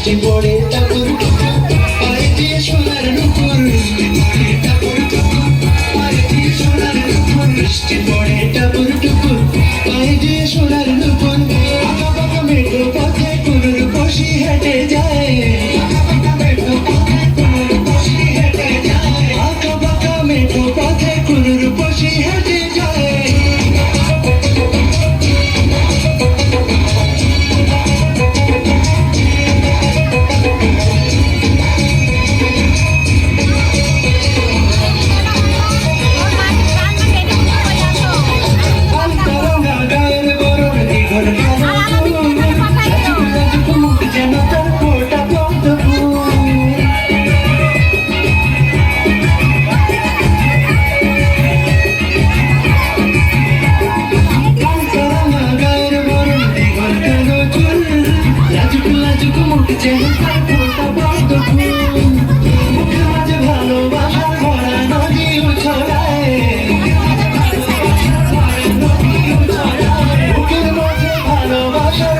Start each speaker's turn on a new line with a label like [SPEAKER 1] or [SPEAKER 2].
[SPEAKER 1] বৃষ্টি পড়ে টাপুর টুপুর পায়ে দিয়ে সোনার নুপুর পায়ে দিয়ে সোনার নুপুর বৃষ্টি পড়ে টাপুর টুপুর পায়ে দিয়ে সোনার নুপুর আঁকা বাঁকা মেঠো পথে কুনুর বসি হেঁটে যায় আঁকা বাঁকা মেঠো পথে কুনুর বসি হেঁটে যায় ভালোবাসার ভরা নদী ছড়ায় বুকের মাঝে ভালোবাসার